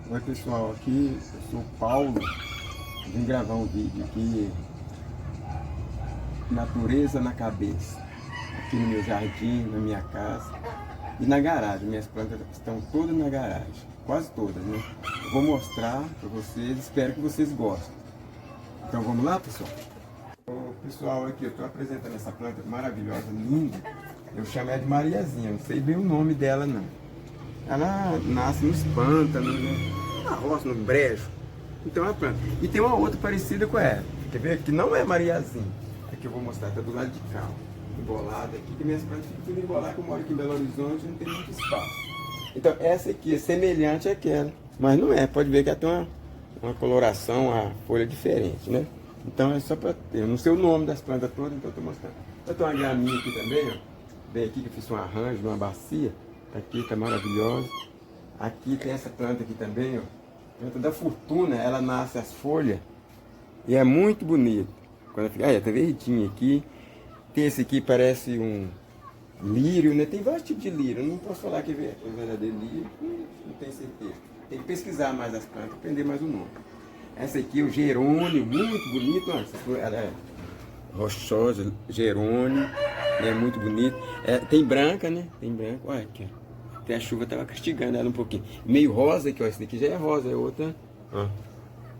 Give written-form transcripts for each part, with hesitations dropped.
Oi pessoal, aqui eu sou o Paulo. Vim gravar um vídeo aqui, natureza na cabeça, aqui no meu jardim, na minha casa e na garagem. Minhas plantas estão todas na garagem, quase todas, né? Eu vou mostrar para vocês, espero que vocês gostem. Então vamos lá, pessoal? Pessoal, aqui eu estou apresentando essa planta maravilhosa, linda. Eu chamo ela de Mariazinha, não sei bem o nome dela não. Ela nasce nos pântanos, né? Na roça, no brejo. Então é uma planta. E tem uma outra parecida com ela. Quer ver? Que não é Mariazinha. Aqui eu vou mostrar, tá do lado de cá. Embolada aqui, que minhas plantas ficam tudo emboladas, que eu moro aqui em Belo Horizonte, não tem muito espaço. Então essa aqui é semelhante àquela, mas não é. Pode ver que ela tem uma coloração, uma folha diferente, né? Então é só para ter. Eu não sei o nome das plantas todas, então eu tô mostrando. Eu tenho uma graminha aqui também, ó. Bem aqui que eu fiz um arranjo numa bacia. Tá aqui, tá maravilhosa. Aqui tem essa planta aqui também, ó. Planta da fortuna, ela nasce as folhas e é muito bonito. Quando fica, tá verdinha aqui. Tem esse aqui, parece um lírio, né? Tem vários tipos de lírio. Eu não posso falar que é verdadeiro lírio, não tenho certeza. Tem que pesquisar mais as plantas, aprender mais o nome. Essa aqui é o gerônio, muito bonito. Olha, ela é rochosa, gerônio, né? Muito bonito. É, tem branca, né? Tem branca, olha aqui, ó. Até a chuva estava castigando ela um pouquinho. Meio rosa aqui, ó. Esse daqui já é rosa, é outra. Ó,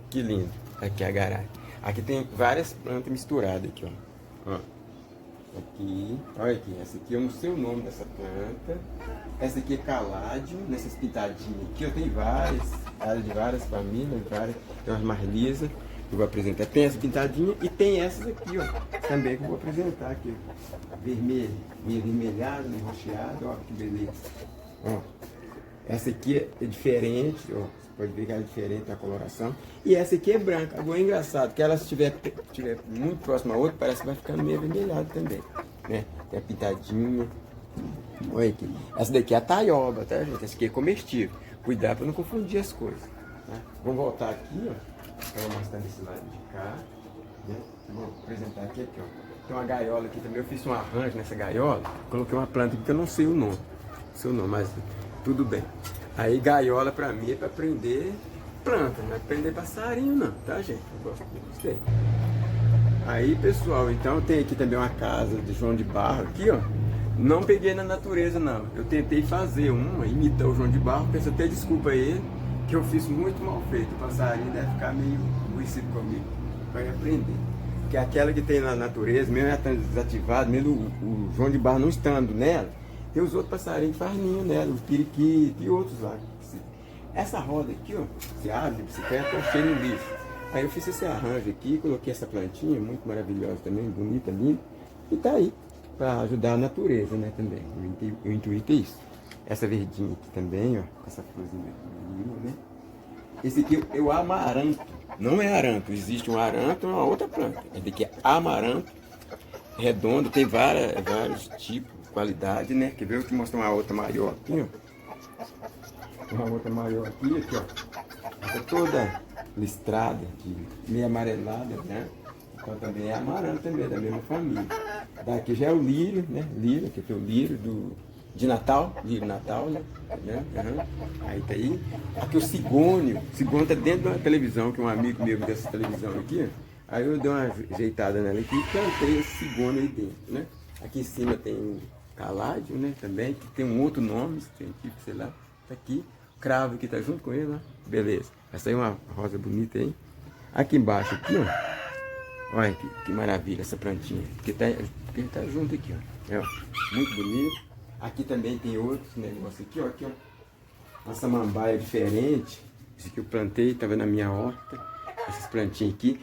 que lindo. Aqui é a garagem. Aqui tem várias plantas misturadas aqui, ó. Aqui, olha aqui. Essa aqui eu não sei o nome dessa planta. Essa aqui é caládio, nessas pitadinhas aqui, ó. Tem várias, de várias famílias, várias. Tem umas mais lisas que eu vou apresentar. Tem essa pintadinha e tem essas aqui, ó. Também que eu vou apresentar aqui. Vermelha, meio avermelhada, meio rocheada, ó, que beleza. Ó, essa aqui é diferente, ó, você pode ver que ela é diferente a coloração. E essa aqui é branca. Agora é engraçado que ela, se estiver muito próxima a outra, parece que vai ficando meio avermelhada também, né? Tem a pintadinha. Olha aqui. Essa daqui é a taioba, tá, gente? Essa aqui é comestível. Cuidado para não confundir as coisas. Tá? Vamos voltar aqui, ó. Para mostrar desse lado de cá. Né? Vou apresentar aqui, ó. Tem uma gaiola aqui também. Eu fiz um arranjo nessa gaiola. Coloquei uma planta aqui que eu não sei o nome. Seu nome, mas tudo bem. Aí gaiola pra mim é pra prender planta, não é pra prender passarinho não, tá, gente? Eu gostei. Aí, pessoal, então tem aqui também uma casa de João de Barro aqui, ó. Não peguei na natureza não. Eu tentei fazer uma, imitar o João de Barro, peço até desculpa a ele, que eu fiz muito mal feito. O passarinho deve ficar meio aborrecido comigo. Vai aprender. Porque aquela que tem na natureza, mesmo ela estando desativada, mesmo o João de Barro não estando nela, tem os outros passarinhos que fazem ninho nela, o periquito e outros lá. Essa roda aqui, ó, você abre de bicicleta, eu achei no lixo. Aí eu fiz esse arranjo aqui, coloquei essa plantinha, muito maravilhosa também, bonita, linda. E tá aí, para ajudar a natureza, né, também. O intuito é isso. Essa verdinha aqui também, ó, essa florzinha aqui, né. Esse aqui é o amaranto, não é aranto, existe um aranto e uma outra planta. Esse daqui é amaranto, redondo, tem vários tipos. Qualidade, né? Quer ver? Eu te mostrar uma outra maior aqui, ó. Uma outra maior aqui, ó. Essa toda listrada, meio amarelada, né? Então também é amaranto também, da mesma família. Daqui já é o lírio, né? Lírio, aqui é o lírio de Natal, lírio Natal, né? Aí tá aí. Aqui o cigônio. O cigônio tá dentro de uma televisão, que um amigo meu dessa televisão aqui, ó. Aí eu dei uma ajeitada nela aqui e plantei esse cigônio aí dentro, né? Aqui em cima tem caládio, né, também, que tem um outro nome, científico, sei lá, tá aqui, o cravo aqui tá junto com ele, ó, beleza, essa aí é uma rosa bonita aí, aqui embaixo, aqui, ó, olha que maravilha essa plantinha, que tá junto aqui, ó, muito bonito, aqui também tem outros negócios aqui, ó, uma samambaia diferente, esse aqui eu plantei, tava na minha horta, essas plantinhas aqui,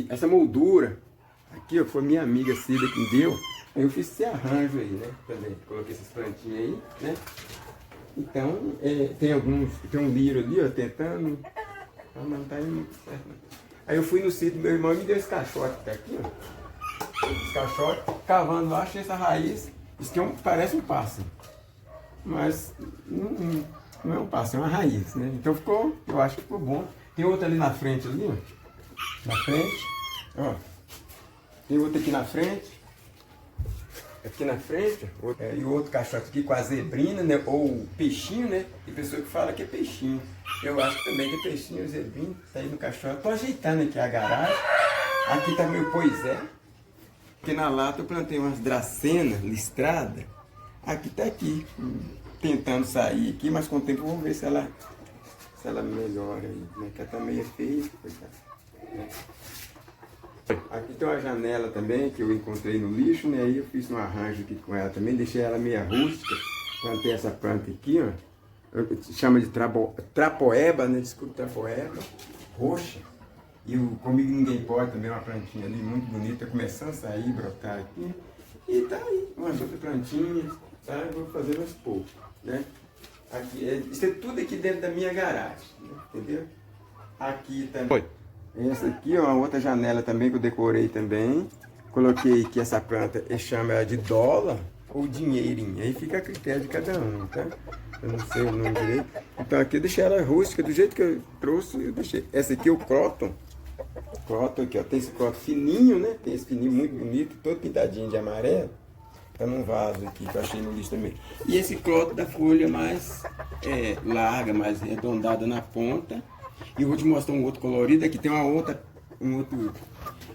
essa moldura, aqui, ó, foi minha amiga Cida que me deu. Eu fiz esse arranjo aí, né? Também coloquei essas plantinhas aí, né? Então, tem um lírio ali, ó, tentando. Ah, mas não tá indo muito certo, não. Aí eu fui no sítio do meu irmão e me deu esse caixote que tá aqui, ó. Esse caixote, cavando lá, achei essa raiz. Isso aqui parece um pássaro. Mas não é um pássaro, é uma raiz, né? Então eu acho que ficou bom. Tem outra ali na frente, ali, ó. Na frente, ó. Tem outra aqui na frente. Aqui na frente, e o outro caixote aqui com a zebrina, né? Ou peixinho, né? Tem pessoa que fala que é peixinho. Eu acho que também tem peixinho, zebrinho, tá aí no caixão. Eu tô ajeitando aqui a garagem. Aqui tá meu poisé. Porque na lata eu plantei umas dracenas listradas. Aqui tá aqui, tentando sair aqui, mas com o tempo eu vou ver se ela melhora aí. Né? Que ela tá meio feia, coitada. Aqui tem uma janela também que eu encontrei no lixo, né? Aí eu fiz um arranjo aqui com ela também, deixei ela meia rústica. Plantei essa planta aqui, ó. Chama de trapoeba, né? Desculpa, trapoeba, roxa. E o Comigo Ninguém Pode também, uma plantinha ali muito bonita, começando a sair, brotar aqui. E tá aí, umas outras plantinhas, tá? Eu vou fazendo aos poucos, né? Aqui, isso é tudo aqui dentro da minha garagem, né? Entendeu? Aqui também. Oi. Essa aqui, ó, uma outra janela também que eu decorei também. Coloquei aqui essa planta, eu chamo ela de dólar ou dinheirinho. Aí fica a critério de cada um, tá? Eu não sei o nome direito. Então aqui eu deixei ela rústica, do jeito que eu trouxe, eu deixei. Essa aqui é o croton. Croton aqui, ó. Tem esse croton fininho, né? Tem esse fininho muito bonito, todo pintadinho de amarelo. Tá num vaso aqui que eu achei no lixo também. E esse croton da folha mais larga, mais arredondada na ponta. E eu vou te mostrar um outro colorido. Aqui tem um outro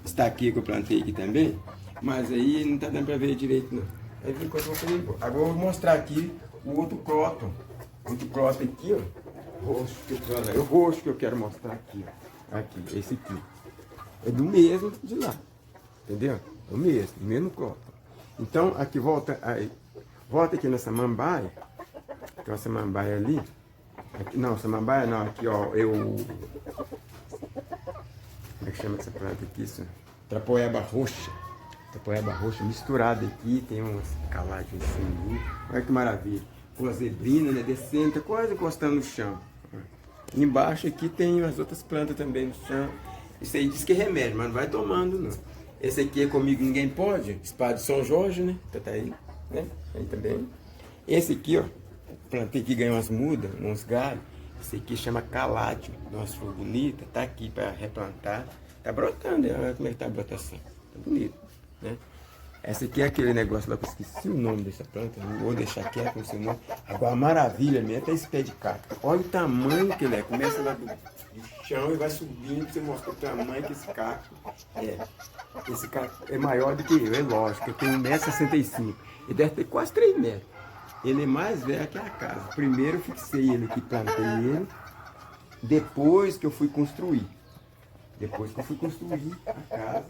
estaquinho que eu plantei aqui também. Mas aí não tá dando pra ver direito não. Aí ficou embora. Agora eu vou mostrar aqui o outro croton. Outro croton aqui, ó. Roxo o roxo que eu quero mostrar aqui, ó. Aqui, esse aqui. É do mesmo de lá. Entendeu? É o mesmo croton. Então aqui volta aqui na samambaia. Tem uma samambaia ali. Aqui, não, samambaia não, aqui ó, como é que chama essa planta aqui? Isso? Trapoeba roxa. Trapoeba roxa misturada aqui, tem umas calagens assim, olha que maravilha. Com a zebrina, né, descendo, tá quase encostando no chão. Embaixo aqui tem as outras plantas também no chão. Isso aí diz que é remédio, mas não vai tomando não. Esse aqui é Comigo Ninguém Pode, espada de São Jorge, né, tá aí, né, aí também. Esse aqui, ó. Plantei aqui, ganhou umas mudas, uns galhos. Esse aqui chama caládio. Nossa, foi bonita. Tá aqui para replantar. Tá brotando, olha como é que tá a brotação. Tá bonito, né? Essa aqui é aquele negócio lá que eu esqueci o nome dessa planta. Não vou deixar quieto com o seu nome. Agora, a maravilha mesmo é esse pé de cacto. Olha o tamanho que ele é. Começa lá do chão e vai subindo pra você mostrar o tamanho que esse cacto é. Esse cacto é maior do que eu, é lógico. Eu tenho 1,65 m. Ele deve ter quase 3 metros. Ele é mais velho que a casa. Primeiro eu fixei ele aqui, plantei ele. Depois que eu fui construir. Depois que eu fui construir a casa,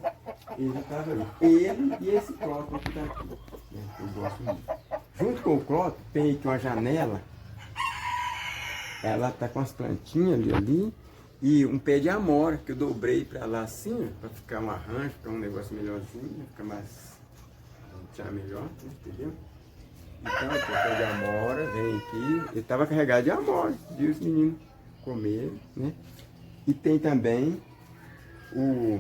ele já estava ali. Ele e esse croton que está aqui. Né? Eu gosto muito. Junto com o croton tem aqui uma janela. Ela está com as plantinhas ali. E um pé de amora que eu dobrei para lá assim, para ficar um arranjo, ficar um negócio melhorzinho, ficar mais. Já melhor, entendeu? Então, aqui, o pé de amora, vem aqui, ele estava carregado de amora, viu os meninos comer, né? E tem também o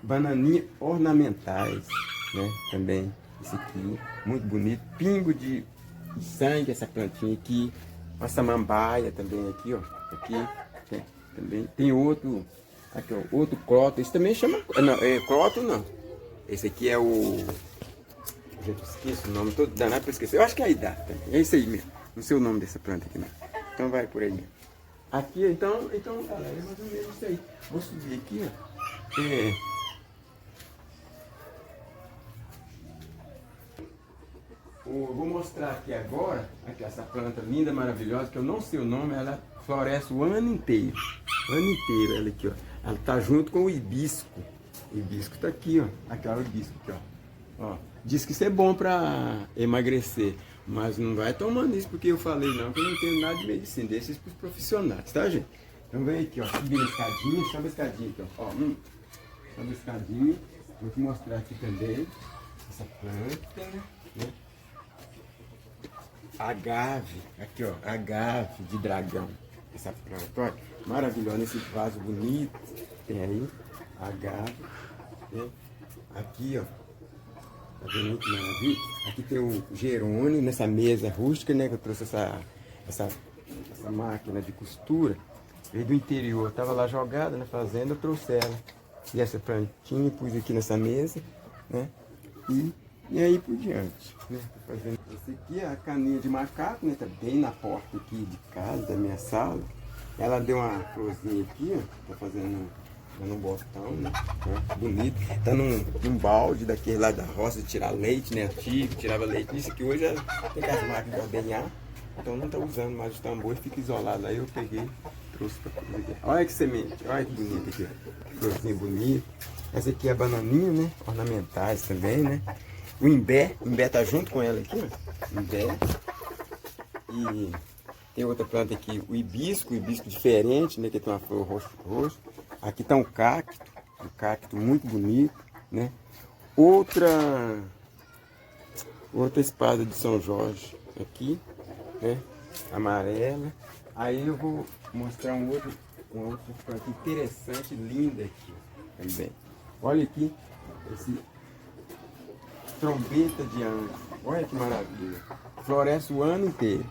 bananinha ornamentais, né? Também, esse aqui, muito bonito, pingo de sangue, essa plantinha aqui, uma samambaia também aqui, ó, aqui, né? Também tem outro, aqui ó, outro croton, esse também chama, não, croton não, esse aqui é o... Gente, esqueço o nome todo danado para esquecer. Eu acho que é a idade também. É isso aí mesmo. Não sei o nome dessa planta aqui, não. Então vai por aí mesmo. Aqui, então, galera, é mais ou menos isso aí. Vou subir aqui, ó. Vou mostrar aqui agora, aqui, essa planta linda, maravilhosa, que eu não sei o nome, ela floresce o ano inteiro. O ano inteiro, ela aqui, ó. Ela tá junto com o hibisco. O hibisco tá aqui, ó. Aqui, ó, o hibisco aqui, ó. Diz que isso é bom para emagrecer, mas não vai tomando isso porque eu falei não, que eu não entendo nada de medicina, deixa isso para os profissionais, tá gente? Então vem aqui, ó, subir a escadinha, sobe a escadinha aqui, ó, sobe a escadinha, vou te mostrar aqui também, essa planta, né? Agave, aqui ó, agave de dragão, essa planta, olha, maravilhosa, nesse vaso bonito, tem aí, agave, né? Aqui ó, tá vendo que maravilha? Aqui tem o Jerônimo nessa mesa rústica, né? Que eu trouxe essa máquina de costura. Veio do interior, tava lá jogada na fazenda, eu trouxe ela. E essa plantinha pus aqui nessa mesa, né? E E aí por diante, né? Tô fazendo esse aqui é a caninha de macaco, né? Tá bem na porta aqui de casa, da minha sala. Ela deu uma florzinha aqui, ó. Tá fazendo um botão, né? Ó, bonito. Tá num balde daquele lá da roça de tirar leite, né? Antigo, tirava leite. Isso aqui hoje tem as máquinas de ordenhar. Então não tá usando mais o tambor, fica isolado. Aí eu peguei, trouxe pra fazer aqui. Olha que semente, olha que bonita aqui, ó. Florzinha bonita. Essa aqui é a bananinha, né? Ornamentais também, né? O imbé tá junto com ela aqui, ó. Imbé. E tem outra planta aqui, o hibisco diferente, né? Que tem uma flor roxo. Aqui tá um cacto muito bonito, né? Outra espada de São Jorge aqui, né? Amarela. Aí eu vou mostrar uma outra planta interessante, linda aqui também. Olha aqui, esse trombeta de anjo. Olha que maravilha. Floresce o ano inteiro.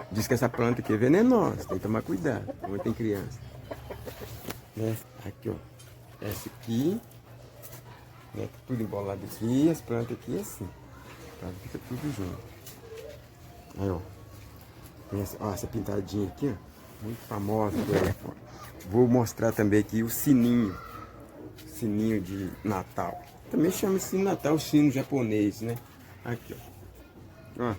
Diz que essa planta aqui é venenosa, tem que tomar cuidado, quando tem criança. Né? Aqui, ó. Essa aqui, né? Tudo embolado aqui, as plantas aqui assim. Tá? Fica tudo junto. Aí, ó. Essa pintadinha aqui, ó. Muito famosa. Vou mostrar também aqui o sininho. Sininho de Natal. Também chama sininho de Natal, o sino japonês, né? Aqui, ó.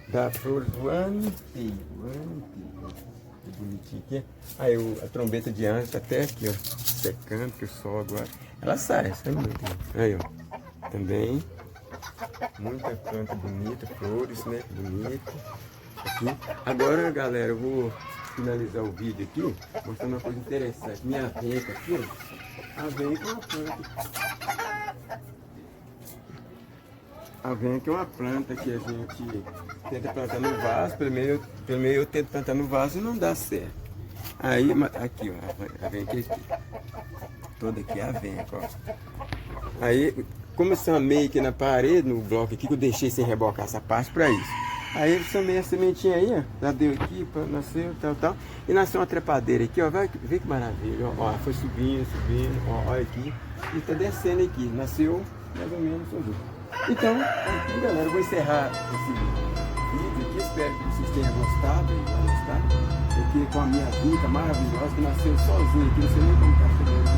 Dá flores do ano inteiro. Que bonitinho aqui. Aí a trombeta de anjo tá até aqui, ó. Secando, que o sol agora. Ela sai, muito. Aí, ó. Também. Muita planta bonita, flores, né? Bonita. Aqui. Agora, galera, eu vou finalizar o vídeo aqui, mostrando uma coisa interessante. Minha aveia aqui, ó. A aveia que é uma planta. A aveia que é uma planta que a gente tenta plantar no vaso. Primeiro eu tento plantar no vaso e não dá certo. Aí, aqui, ó. A aveia aqui. Toda aqui é a aveia, ó. Aí, como eu samei aqui na parede, no bloco aqui, que eu deixei sem rebocar essa parte pra isso. Aí eu samei a sementinha aí, ó. Já deu aqui, nasceu, tal. E nasceu uma trepadeira aqui, ó. Vê que maravilha, ó. Foi subindo, ó. Olha aqui. E tá descendo aqui. Nasceu mais ou menos assim. Então, aqui, galera, eu vou encerrar esse vídeo aqui. Espero que vocês tenham gostado. Aqui com a minha vinca maravilhosa, que nasceu sozinha aqui. Não sei nem como tá chegando.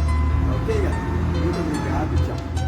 Ok, galera? Muito obrigado. Tchau.